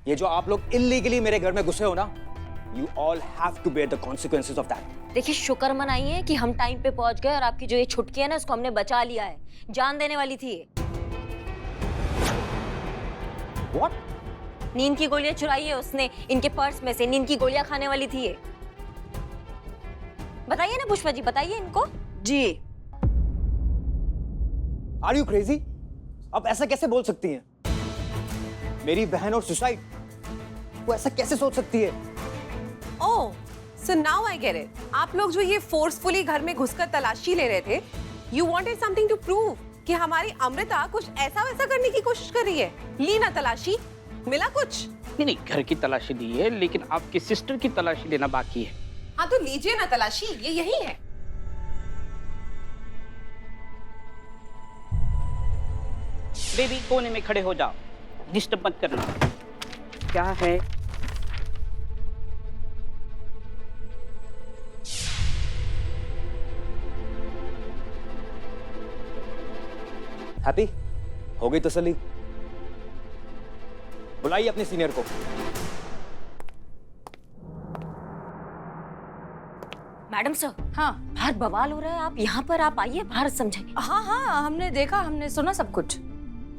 ये जो आप लोग इल्लीगली मेरे घर में घुसे हो ना, you all have to bear the consequences of that. देखिए, शुक्र मनाइए कि हम टाइम पे पहुंच गए और आपकी जो ये छुटकी है ना, उसको हमने बचा लिया है। जान देने वाली थी ये। व्हाट? नींद की गोलियां चुराई है उसने इनके पर्स में से। नींद की गोलियां खाने वाली थी ये। बताइए ना पुष्पा जी, बताइए इनको। जी। Are you crazy? आप ऐसा कैसे बोल सकती हैं? मेरी बहन और सुसाइड, वो ऐसा कैसे सोच सकती है? Oh, so now I get it. आप लोग जो ये फोर्सफुली घर में घुसकर तलाशी ले रहे थे, you wanted something to prove कि हमारी अमृता कुछ ऐसा वैसा करने की कोशिश कर रही है। ली ना तलाशी, मिला कुछ? नहीं, घर की तलाशी ली है, लेकिन आपकी सिस्टर की तलाशी लेना बाकी है। हाँ तो लीजिए ना तलाशी, ये यही है। बेबी कोने में खड़े हो जाओ, डिस्टर्ब मत करना। क्या है? हैप्पी हो गई तसल्ली? बुलाइए अपने सीनियर को। मैडम सर, हाँ बाहर बवाल हो रहा है, आप यहाँ पर आप आइए, बाहर समझाइए। हाँ हाँ, हमने देखा, हमने सुना सब कुछ।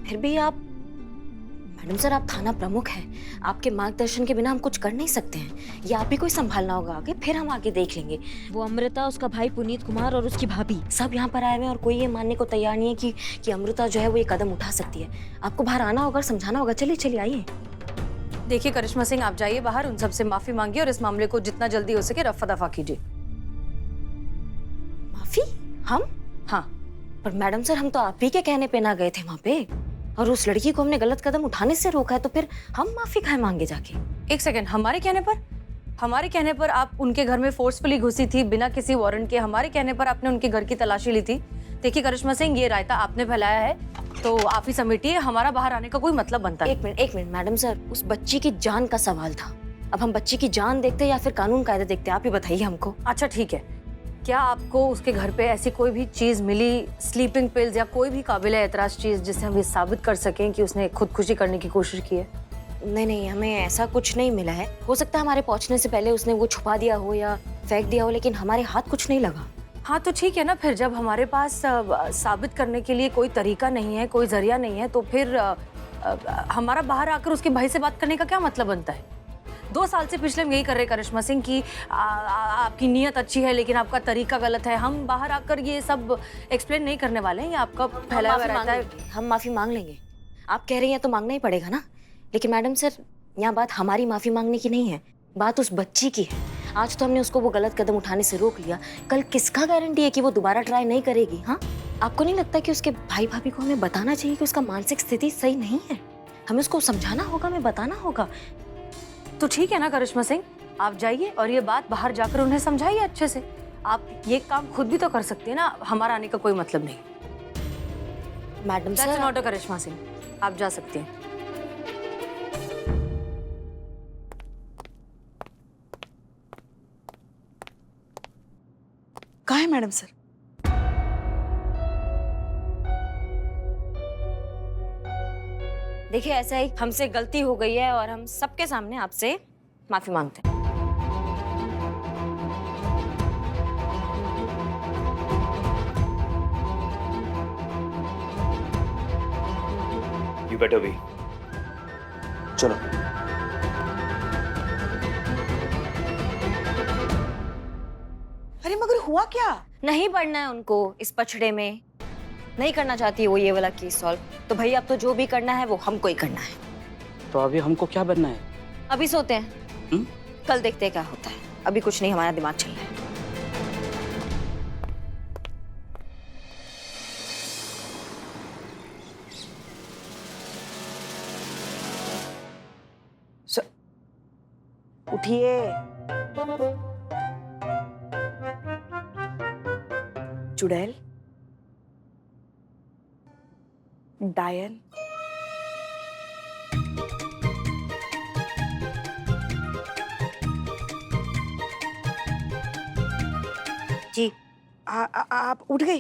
फिर भी आप, मैडम सर आप थाना प्रमुख हैं, आपके मार्गदर्शन के बिना हम कुछ कर नहीं सकते हैं। ये आप ही को ही संभालना होगा आगे, फिर हम आगे देख लेंगे। वो अमृता, उसका भाई पुनीत कुमार और उसकी भाभी सब यहाँ पर आए हुए हैं और कोई ये मानने को तैयार नहीं है कि अमृता जो है वो ये कदम उठा सकती है। आपको बाहर आना होगा और समझाना होगा। चलिए चलिए आइए। देखिए करिश्मा सिंह, आप जाइए बाहर, उन सबसे माफी मांगिए और इस मामले को जितना जल्दी हो सके रफा दफा कीजिए। माफी? हम? हाँ। पर मैडम सर, हम तो आप ही के कहने पे ना गए थे वहाँ पे, और उस लड़की को हमने गलत कदम उठाने से रोका है, तो फिर हम माफी काहे मांगे जाके? एक सेकंड, हमारे कहने पर? हमारे कहने पर आप उनके घर में फोर्सफुली घुसी थी बिना किसी वारंट के? हमारे कहने पर आपने उनके घर की तलाशी ली थी? देखिए करिश्मा सिंह, ये रायता आपने फैलाया है तो आप ही समेटिए, हमारा बाहर आने का कोई मतलब बनता है? एक मिनट मैडम सर, उस बच्ची की जान का सवाल था। अब हम बच्ची की जान देखते या फिर कानून कायदे देखते, आप ही बताइए हमको। अच्छा ठीक है, क्या आपको उसके घर पे ऐसी कोई भी चीज मिली, स्लीपिंग पिल्स या कोई भी काबिल एतराज चीज, जिससे हम ये साबित कर सकें कि उसने खुदकुशी करने की कोशिश की है? नहीं, हमें ऐसा कुछ नहीं मिला है। हो सकता है हमारे पहुंचने से पहले उसने वो छुपा दिया हो या फेंक दिया हो, लेकिन हमारे हाथ कुछ नहीं लगा। हाँ तो ठीक है ना, फिर जब हमारे पास साबित करने के लिए कोई तरीका नहीं है, कोई जरिया नहीं है, तो फिर हमारा बाहर आकर उसके भाई से बात करने का क्या मतलब बनता है? 2 साल से पिछले हम यही कर रहे करिश्मा सिंह कि आपकी नीयत अच्छी है लेकिन आपका तरीका गलत है। हम बाहर आकर ये सब एक्सप्लेन नहीं करने वाले हैं, ये आपका फैलाया हुआ रहता है। हम माफी मांग लेंगे। आप कह रही हैं तो मांगना ही पड़ेगा ना। लेकिन मैडम सर, यहाँ बात हमारी माफी मांगने की नहीं है, बात उस बच्ची की है। आज तो हमने उसको वो गलत कदम उठाने से रोक लिया, कल किसका गारंटी है कि वो दोबारा ट्राई नहीं करेगी? हाँ, आपको नहीं लगता कि उसके भाई भाभी को हमें बताना चाहिए कि उसका मानसिक स्थिति सही नहीं है? हमें उसको समझाना होगा, हमें बताना होगा। तो ठीक है ना करिश्मा सिंह, आप जाइए और ये बात बाहर जाकर उन्हें समझाइए अच्छे से। आप ये काम खुद भी तो कर सकती है ना, हमारा आने का कोई मतलब नहीं। Madam That's sir, an order, करिश्मा सिंह, आप जा सकती हैं। कहाँ है मैडम सर? देखिए ऐसा है, हमसे गलती हो गई है और हम सबके सामने आपसे माफी मांगते हैं। You better be. चलो। अरे मगर हुआ क्या? नहीं पढ़ना है उनको इस पछड़े में, नहीं करना चाहती वो ये वाला केस सॉल्व। तो भाई अब तो जो भी करना है वो हमको ही करना है। तो अभी हमको क्या बनना है? अभी सोते हैं, कल देखते हैं क्या होता है। अभी कुछ नहीं, हमारा दिमाग चल रहा है। उठिए। चुड़ैल, डायल, जी आप उठ गए?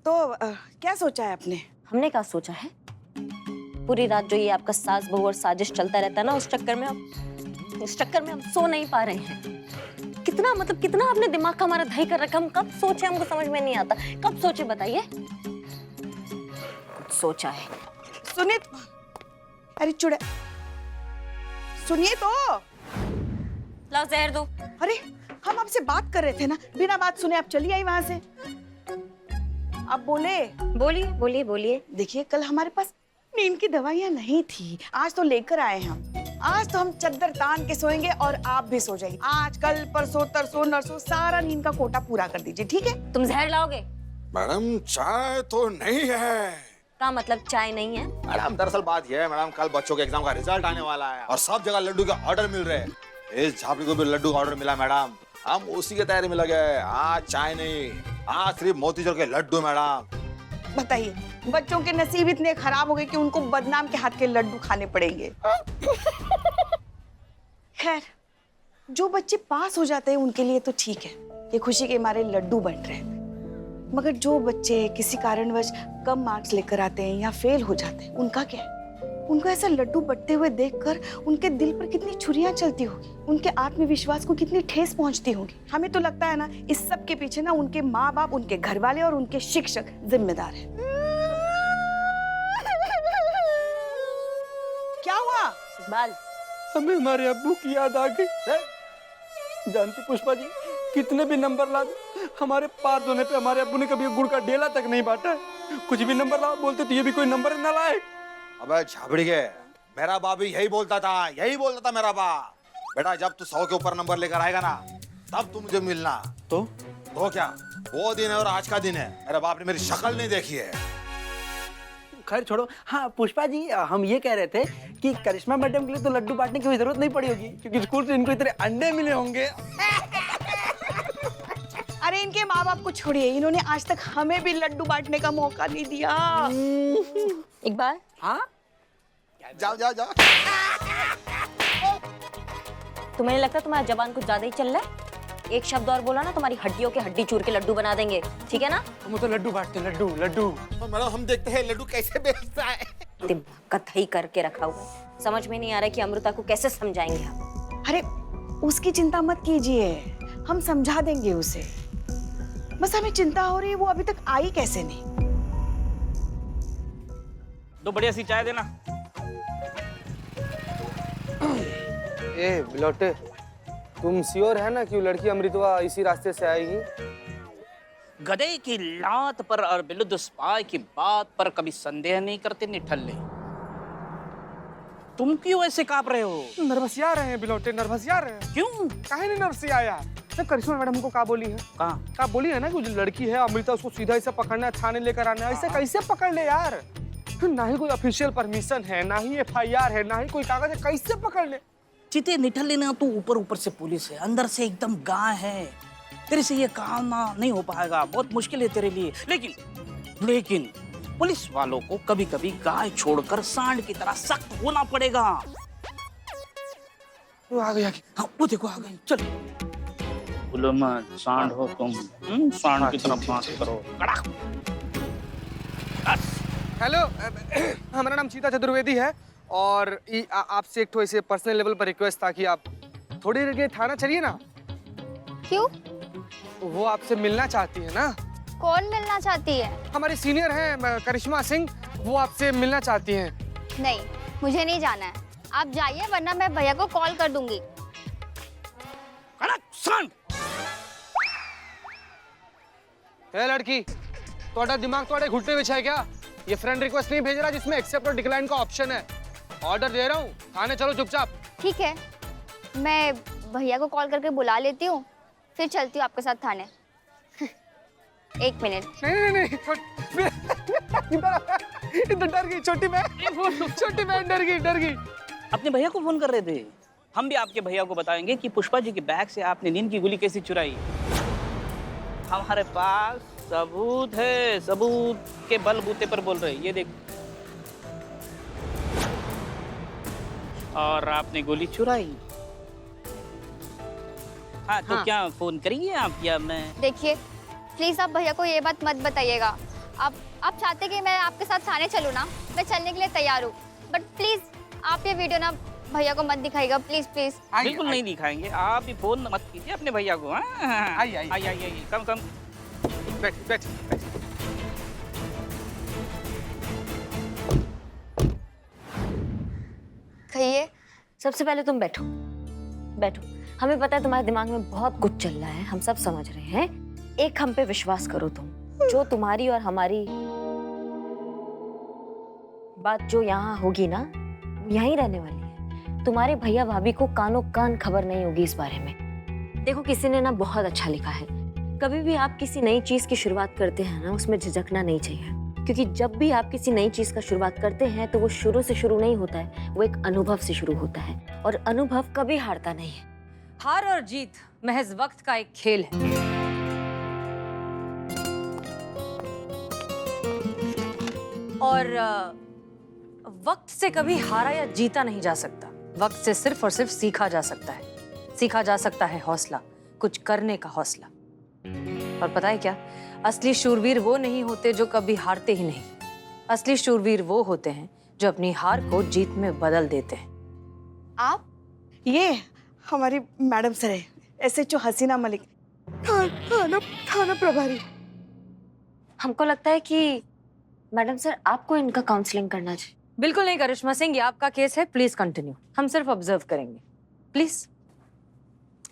तो क्या सोचा है आपने? हमने क्या सोचा है? पूरी रात जो ये आपका सास बहू और साजिश चलता रहता है ना, उस चक्कर में हम सो नहीं पा रहे हैं। कितना आपने दिमाग का हमारा दही कर रखा। हम कब सोचे, हमको समझ में नहीं आता। कब सोचे बताइए? कुछ सोचा है। सुनिए, अरे चुड़ैल, सुनिए तो। लाओ जहर दो। अरे हम आपसे बात कर रहे थे ना, बिना बात सुने आप चली आई वहां से। अब बोलिए। देखिए, कल हमारे पास नींद की दवाइयाँ नहीं थी, आज तो लेकर आए हम। आज तो हम चद्दर तान के सोएंगे और आप भी सो जाइए। आज, कल, परसों, तरसों, नरसों सारा नींद का कोटा पूरा कर दीजिए, ठीक है? तुम जहर लाओगे? मैडम चाय तो नहीं है। क्या मतलब चाय नहीं है? मैडम दरअसल बात यह है मैडम, कल बच्चों के एग्जाम का रिजल्ट आने वाला है और सब जगह लड्डू के ऑर्डर मिल रहे हैं। इस झापड़ी को भी लड्डू का ऑर्डर मिला मैडम, हम उसी की तैयारी में लगे हैं। आज चाय नहीं, आज सिर्फ मोतीचूर के लड्डू मैडम। बताइए, बच्चों के नसीब इतने खराब हो गए कि उनको बदनाम के हाथ के लड्डू खाने पड़ेंगे। खैर, जो बच्चे पास हो जाते हैं उनके लिए तो ठीक है, ये खुशी के मारे लड्डू बन रहे हैं। मगर जो बच्चे किसी कारणवश कम मार्क्स लेकर आते हैं या फेल हो जाते हैं, उनका क्या है? उनको ऐसा लड्डू बटते हुए देखकर उनके दिल पर कितनी छुरियां चलती होगी, उनके आत्मविश्वास को कितनी ठेस पहुंचती होगी। हमें तो लगता है ना, इस सब के पीछे ना उनके माँ बाप, उनके घर वाले और उनके शिक्षक जिम्मेदार हैं। क्या हुआ? इकबाल, हमें हमारे अब्बू की याद आ गई। जानती पुष्पा जी, कितने भी नंबर ला दो, हमारे पार होने पे हमारे अब्बू ने कभी गुड़ का डेला तक नहीं बांटा है। कुछ भी नंबर लाओ बोलते तो ये भी कोई नंबर न लाए। अबे झापड़ी के, मेरा बाप भी यही बोलता था मेरा बाप। बेटा जब तू 100 के ऊपर नंबर लेकर आएगा ना, तब तू मुझे मिलना। तो क्या वो दिन है और आज का दिन है, मेरे बाप ने मेरी शक्ल नहीं देखी है। खैर छोड़ो। हाँ पुष्पा जी, हम ये कह रहे थे कि करिश्मा मैडम के लिए तो लड्डू बांटने की जरूरत नहीं पड़ी होगी, क्योंकि स्कूल से इनको इतने अंडे मिले होंगे। अरे इनके माँ बाप को छोड़िए, इन्होंने आज तक हमें भी लड्डू बांटने का मौका नहीं दिया। इकबाल। हाँ जाओ। तुम्हें नहीं लगता तुम्हारा जबान कुछ ज्यादा ही चल रहा है? एक शब्द और बोला ना, तुम्हारी हड्डियों के हड्डी चूर के लड्डू बना देंगे, ठीक है ना? हम तो लड्डू बांटते, लड्डू। तो मैडम हम देखते हैं लड्डू कैसे बेचता है। दिमाग का दही करके रखा हुआ है। समझ में नहीं आ रहा कि अमृता को कैसे समझाएंगे आप। अरे उसकी चिंता मत कीजिए, हम समझा देंगे उसे। बस हमें चिंता हो रही है, वो अभी तक आई कैसे नहीं। दो बढ़िया सी चाय देना। ए बिलोटे, तुम श्योर है ना कि वो लड़की अमृतवा इसी रास्ते से आएगी? गधे की लात पर और बिलुद स्पाई की बात पर कभी संदेह नहीं करते निठल्ले। तुम क्यों ऐसे कांप रहे हो? नर्वसिया रहे हैं बिलोटे, नर्वसिया रहे हैं। क्यों? काहे नहीं नर्वसिया यार? तो करिश्मा मैडम को क्या बोली है? क्या बोली है ना कि जो लड़की है अमृता, उसको सीधा ऐसे पकड़ना है, थाने लेकर आना है। ऐसे कैसे पकड़ ले यार? ना ही कोई ऑफिशियल परमिशन है, ना ही FIR है, ना ही कोई कागज है, कैसे पकड़ ले? चिते निठल्ले ना, तू ऊपर ऊपर से पुलिस है, अंदर से एकदम गाय है। तेरे से ये काम नहीं हो पाएगा, बहुत मुश्किल है तेरे लिए। लेकिन पुलिस वालों को कभी कभी गाय छोड़कर सांड की तरह सख्त होना पड़ेगा। वो आ गया। हाँ वो देखो आ गई, चल। बोलो मत, सांड हो तुम, सांड की तरह बात करो। हेलो, हमारा नाम सीता चतुर्वेदी है और आपसे एक ऐसे पर्सनल लेवल पर रिक्वेस्ट था कि आप थोड़ी देर के लिए थाना चलिए ना। क्यों? वो आपसे मिलना चाहती है ना। कौन मिलना चाहती है? हमारी सीनियर हैं करिश्मा सिंह, वो आपसे मिलना चाहती हैं। नहीं, मुझे नहीं जाना है। आप जाइए, वरना मैं भैया को कॉल कर दूंगी। ए लड़की, तुम्हारा दिमाग तुम्हारे घुटने में है क्या? ये फ्रेंड रिक्वेस्ट नहीं भेज रहा जिसमें एक्सेप्ट और डिक्लाइन का ऑप्शन है। ऑर्डर दे रहा हूँ, थाने चलो चुपचाप। ठीक है, मैं भैया को कॉल करके बुला लेती हूँ, फिर चलती हूँ आपके साथ थाने। एक मिनट। नहीं, इधर डर गई छोटी बहन, डर गई। अपने भैया को फोन कर रहे थे। हम भी आपके भैया को बताएंगे कि पुष्पा जी के बैग से आपने नींद की गोली कैसे चुराई। हमारे पास सबूत है, सबूत के बलबूते पर बोल रहे। ये देख, और आपने गोली चुराई। हाँ तो क्या फोन करिए आप या मैं? देखिए प्लीज, आप भैया को ये बात मत बताइएगा। आप चाहते कि मैं आपके साथ थाने चलूँ ना? मैं चलने के लिए तैयार हूँ, बट प्लीज आप ये वीडियो ना भैया को मत दिखाइएगा, प्लीज प्लीज। बिल्कुल नहीं दिखाएंगे, आप भी फोन मत कीजिए अपने भैया को। हाँ आइए, आइए, कम कम। बैठ बैठ बैठ। कहिए। सबसे पहले तुम बैठो, बैठो। हमें पता है तुम्हारे दिमाग में बहुत कुछ चल रहा है, हम सब समझ रहे हैं। एक हम पे विश्वास करो तुम, जो तुम्हारी और हमारी बात जो यहाँ होगी ना, यहीं रहने वाली है। तुम्हारे भैया भाभी को कानों कान खबर नहीं होगी इस बारे में। देखो, किसी ने ना बहुत अच्छा लिखा है, कभी भी आप किसी नई चीज की शुरुआत करते हैं ना, उसमें झिझकना नहीं चाहिए, क्योंकि जब भी आप किसी नई चीज का शुरुआत करते हैं तो वो शुरू से शुरू नहीं होता है, वो एक अनुभव से शुरू होता है, और अनुभव कभी हारता नहीं है। हार और जीत महज वक्त का एक खेल है। और वक्त से कभी हारा या जीता नहीं जा सकता। वक्त से सिर्फ और सिर्फ सीखा जा सकता है। सीखा जा सकता है हौसला, कुछ करने का हौसला। और पता है क्या, असली शूरवीर वो नहीं होते जो कभी हारते ही नहीं। असली शूरवीर वो होते हैं जो अपनी हार को जीत में बदल देते हैं। आप? ये हमारी मैडम सर है, SHO हसीना मलिक, थाना प्रभारी। हमको लगता है कि मैडम सर आपको इनका काउंसलिंग करना चाहिए। बिल्कुल नहीं करिश्मा सिंह, ये आपका केस है, प्लीज कंटिन्यू। हम सिर्फ ऑब्जर्व करेंगे, प्लीज।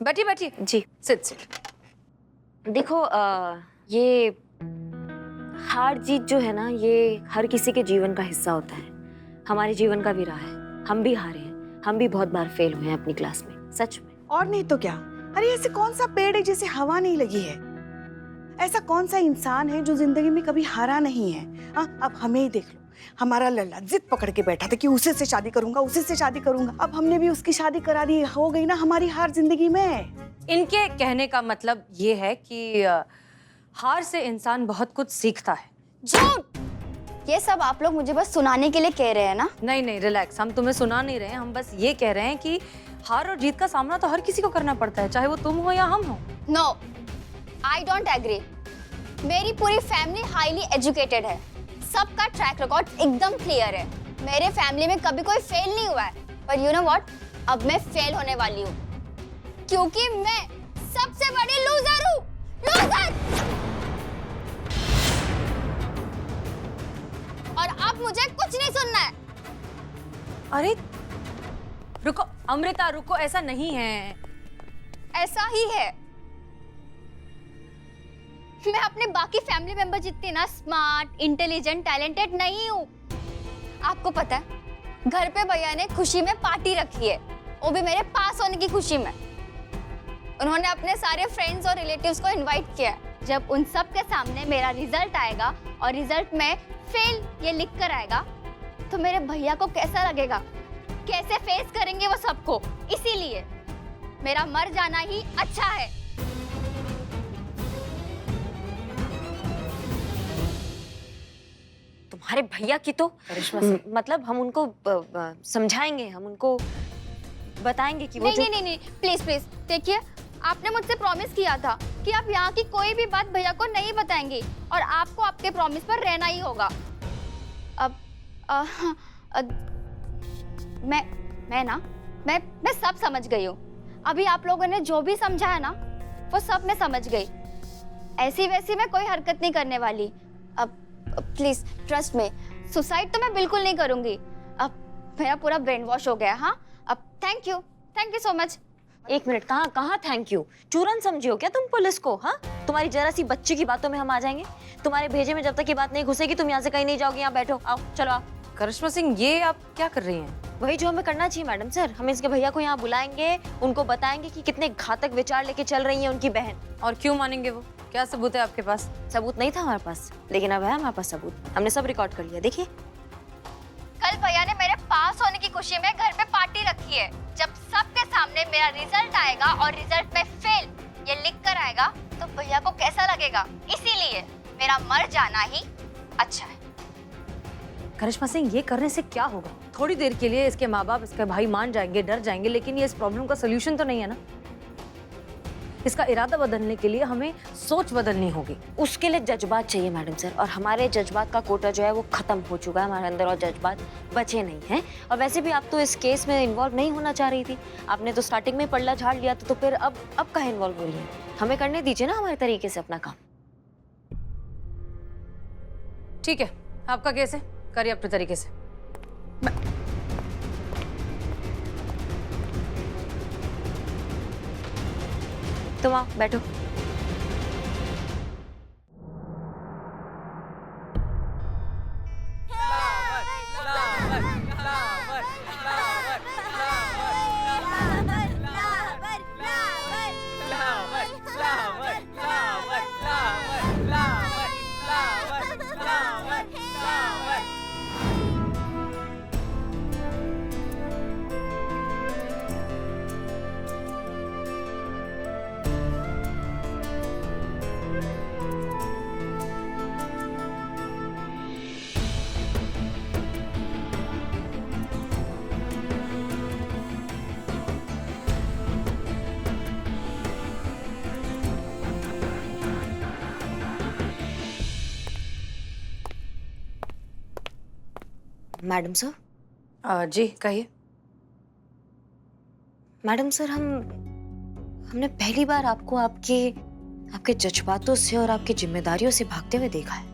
बैठिए बैठिए। जी। Sit sit. देखो, ये हार जीत जो है ना, ये हर किसी के जीवन का हिस्सा होता है। हमारे जीवन का भी रहा है, हम भी हारे हैं, हम भी बहुत बार फेल हुए हैं अपनी क्लास में, सच में। और नहीं तो क्या। अरे ऐसे कौन सा पेड़ है जिसे हवा नहीं लगी है? ऐसा कौन सा इंसान है जो जिंदगी में कभी हारा नहीं है? अब हमें ही देख लो, हमारा लल्ला जिद पकड़ के बैठा था कि उसे से शादी करूंगा, उसे से शादी करूंगा। अब हमने भी उसकी शादी करा दी, हो गई ना हमारी हार जिंदगी में। इनके कहने का मतलब ये है कि हार से इंसान बहुत कुछ सीखता है। झूठ! ये सब आप लोग मुझे बस सुनाने के लिए कह रहे हैं ना? नहीं नहीं, रिलैक्स, हम तुम्हें सुना नहीं रहे हैं, हम बस ये कह रहे हैं कि हार और जीत का सामना तो हर किसी को करना पड़ता है, चाहे वो तुम हो या हम हो। No, I don't agree. मेरी पूरी फैमिली हाईली एजुकेटेड है, सबका ट्रैक रिकॉर्ड एकदम क्लियर है। मेरे फैमिली में कभी कोई फेल नहीं हुआ है, पर यू नो व्हाट, अब मैं फेल होने वाली हूँ, क्योंकि मैं सबसे बड़ी लूजर हूँ। लूजर! और अब मुझे कुछ नहीं सुनना है। अरे रुको अमृता, रुको, ऐसा नहीं है। ऐसा ही है। मैं अपने बाकी फैमिली मेंबर जितनी ना स्मार्ट, इंटेलिजेंट, टैलेंटेड नहीं हूँ। आपको पता है, घर पे भैया ने खुशी में पार्टी रखी है, वो भी मेरे पास होने की खुशी में। उन्होंने अपने सारे फ्रेंड्स और रिलेटिव्स को इनवाइट किया है। जब उन सब के सामने मेरा रिजल्ट आएगा और रिजल्ट में फेल ये लिख कर आएगा, तो मेरे भैया को कैसा लगेगा? कैसे फेस करेंगे वो सबको? इसीलिए मेरा मर जाना ही अच्छा है। तुम्हारे भैया की तो मतलब हम उनको समझाएंगे, हम उनको बताएंगे कि वो नहीं नहीं नहीं, प्लीज प्लीज देखिए, आपने मुझसे प्रॉमिस किया था कि आप यहाँ की कोई भी बात भैया को नहीं बताएंगी और आपको आपके प्रॉमिस पर रहना ही होगा। अब मैं सब समझ गई हूँ। अभी आप लोगों ने जो भी समझाया ना, वो सब मैं समझ गई। ऐसी वैसी मैं कोई हरकत नहीं करने वाली। अब प्लीज ट्रस्ट में, सुसाइड तो मैं बिल्कुल नहीं करूंगी। अब मेरा पूरा ब्रेन वॉश हो गया। हाँ, अब थैंक यू सो मच। एक मिनट, कहाँ थैंक यू? चूरन समझी हो क्या तुम पुलिस को? हाँ, तुम्हारी जरा सी बच्ची की बातों में हम आ जाएंगे? तुम्हारे भेजे में जब तक ये बात नहीं घुसेगी तुम यहाँ से कहीं नहीं जाओगी। यहाँ बैठो, आओ, चलो आओ। करिश्मा सिंह, ये आप क्या कर रही हैं? वही जो हमें करना चाहिए मैडम सर। हम इसके भैया को यहाँ बुलाएंगे, उनको बताएंगे कि कितने घातक विचार लेके चल रही है उनकी बहन। और क्यों मानेंगे वो? क्या सबूत है आपके पास? सबूत नहीं था हमारे पास, लेकिन अब है हमारे पास सबूत। हमने सब रिकॉर्ड कर लिया। देखिए, कल भैया ने मेरे पास होने की खुशी में घर पे पार्टी रखी है। जब सबके सामने मेरा रिजल्ट आएगा और रिजल्ट में फेल ये लिख कर आएगा, तो भैया को कैसा लगेगा? इसीलिए मेरा मर जाना ही अच्छा है। करिश्मा सिंह, ये करने से क्या होगा? थोड़ी देर के लिए इसके माँ बाप, इसके भाई मान जाएंगे, डर जाएंगे, लेकिन ये इस प्रॉब्लम का सोल्यूशन तो नहीं है ना। इसका इरादा बदलने के लिए हमें सोच बदलनी होगी। उसके लिए जज्बात चाहिए मैडम सर, और हमारे जज्बात का कोटा जो है वो खत्म हो चुका है हमारे अंदर, और जज्बात बचे नहीं हैं। और वैसे भी आप तो इस केस में इन्वॉल्व नहीं होना चाह रही थी, आपने तो स्टार्टिंग में पल्ला झाड़ लिया था, तो फिर अब कहाँ इन्वॉल्व हो रही है? हमें करने दीजिए ना हमारे तरीके से अपना काम। ठीक है, आपका केस है, करिए अपने तरीके से। तुम आओ बैठो। Madam sir. जी कहिए। मैडम सर, हमने पहली बार आपको आपके जज्बातों से और आपकी जिम्मेदारियों से भागते हुए देखा है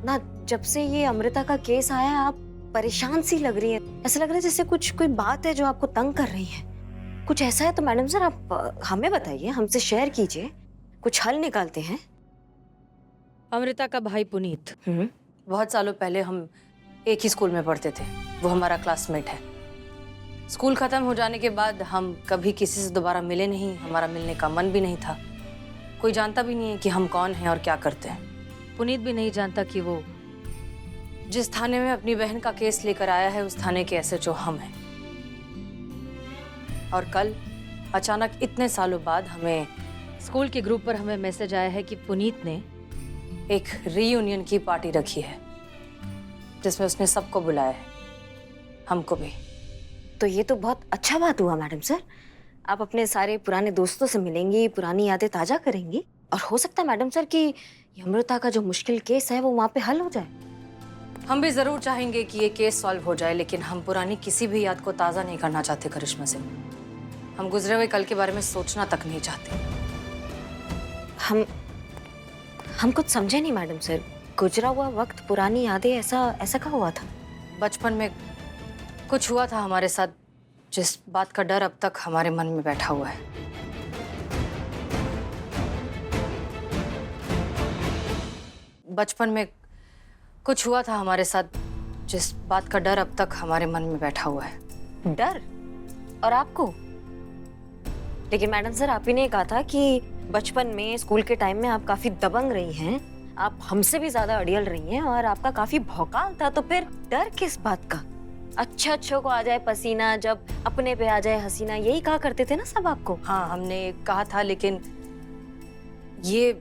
ना। जब से ये अमृता का केस आया है, आप परेशान सी लग रही है। ऐसा लग रहा है जैसे कोई बात है जो आपको तंग कर रही है। कुछ ऐसा है तो मैडम सर आप हमें बताइए, हमसे शेयर कीजिए, कुछ हल निकालते हैं। अमृता का भाई पुनीत, बहुत सालों पहले हम एक ही स्कूल में पढ़ते थे। वो हमारा क्लासमेट है। स्कूल खत्म हो जाने के बाद हम कभी किसी से दोबारा मिले नहीं, हमारा मिलने का मन भी नहीं था। कोई जानता भी नहीं है कि हम कौन हैं और क्या करते हैं। पुनीत भी नहीं जानता कि वो जिस थाने में अपनी बहन का केस लेकर आया है, उस थाने के SHO हम हैं। और कल अचानक इतने सालों बाद हमें स्कूल के ग्रुप पर हमें मैसेज आया है कि पुनीत ने एक रीयूनियन की पार्टी रखी है, जिसमें उसने सबको बुलाया है, हमको भी। तो ये तो बहुत अच्छा बात हुआ मैडम सर। आप अपने सारे पुराने दोस्तों से मिलेंगी, पुरानी यादें ताजा करेंगी, और हो सकता है मैडम सर कि ये अमृता का जो मुश्किल केस है वो वहाँ पे हल हो जाए। हम भी जरूर चाहेंगे कि ये केस सॉल्व हो जाए, लेकिन हम पुरानी किसी भी याद को ताज़ा नहीं करना चाहते करिश्मा सिंह। हम गुजरे हुए कल के बारे में सोचना तक नहीं चाहते। हम कुछ समझे नहीं मैडम सर। गुजरा हुआ वक्त, पुरानी यादें, ऐसा क्या हुआ था? बचपन में कुछ हुआ था हमारे साथ, जिस बात का डर अब तक हमारे मन में बैठा हुआ है। बचपन में कुछ हुआ था हमारे साथ, जिस बात का डर अब तक हमारे मन में बैठा हुआ है। डर? और आपको? लेकिन मैडम सर, आप ही ने कहा था कि बचपन में, स्कूल के टाइम में आप काफी दबंग रही हैं, आप हमसे भी ज्यादा अड़ियल रही हैं, और आपका काफी भौकाल था। तो फिर डर किस बात का? अच्छों को आ जाए पसीना, जब अपने पे आ जाए हसीना, यही कहा करते थे ना सब आपको। हाँ, हमने कहा था, लेकिन ये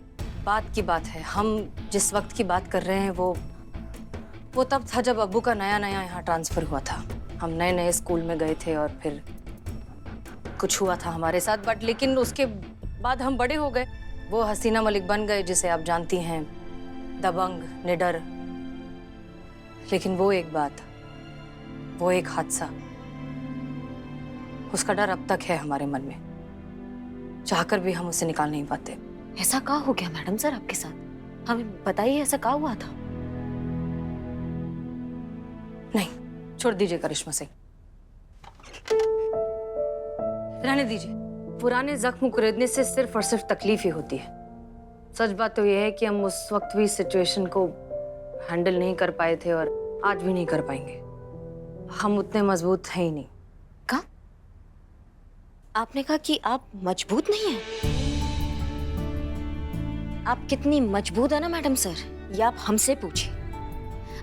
बात की बात है। हम जिस वक्त की बात कर रहे हैं वो तब था जब अब्बू का नया यहाँ ट्रांसफर हुआ था। हम नए स्कूल में गए थे और फिर कुछ हुआ था हमारे साथ, बट लेकिन उसके बाद हम बड़े हो गए। वो हसीना मलिक बन गए, जिसे आप जानती हैं, दबंग, निडर। लेकिन वो एक बात, वो एक हादसा, उसका डर अब तक है हमारे मन में। चाहकर भी हम उसे निकाल नहीं पाते। ऐसा क्या हो गया मैडम सर आपके साथ? हमें बताइए, ऐसा क्या हुआ था? नहीं, छोड़ दीजिए करिश्मा सिंह, रहने दीजिए। पुराने जख्म कुरेदने से सिर्फ और सिर्फ तकलीफ ही होती है। सच बात तो यह है कि हम उस वक्त भी सिचुएशन को हैंडल नहीं कर पाए थे, और आज भी नहीं कर पाएंगे। हम उतने मजबूत हैं ही नहीं। कहा? आपने कहा कि आप मजबूत नहीं हैं? आप कितनी मजबूत है ना मैडम सर, ये आप हमसे पूछिए।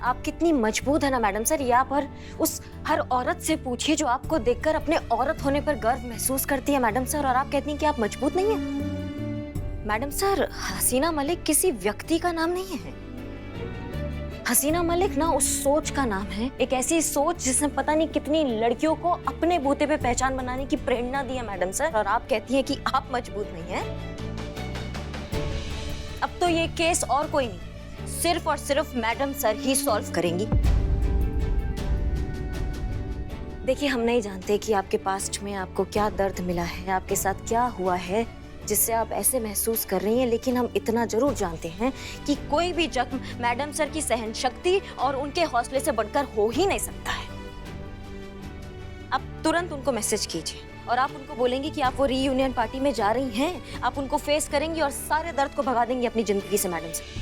आप कितनी मजबूत है ना मैडम सर, ये आप उस हर औरत से पूछिए जो आपको देखकर अपने औरत होने पर गर्व महसूस करती है मैडम सर, और आप कहती हैं कि आप मजबूत नहीं हैं। मैडम सर, हसीना मलिक किसी व्यक्ति का नाम नहीं है। हसीना मलिक ना उस सोच का नाम है, एक ऐसी सोच जिसने पता नहीं कितनी लड़कियों को अपने बूते पे पहचान बनाने की प्रेरणा दी है मैडम सर, और आप कहती हैं कि आप मजबूत नहीं हैं। अब तो ये केस और कोई नहीं, सिर्फ और सिर्फ मैडम सर ही सॉल्व करेंगी। देखिए, हम नहीं जानते कि आपके पास्ट में आपको क्या दर्द मिला है, आपके साथ क्या हुआ है जिससे आप ऐसे महसूस कर रही हैं, लेकिन हम इतना जरूर जानते हैं कि कोई भी जख्म मैडम सर की सहन शक्ति और उनके हौसले से बढ़कर हो ही नहीं सकता है। आप तुरंत उनको मैसेज कीजिए और आप उनको बोलेंगे कि आप वो रीयूनियन पार्टी में जा रही हैं, आप उनको फेस करेंगी और सारे दर्द को भगा देंगी अपनी जिंदगी से मैडम से।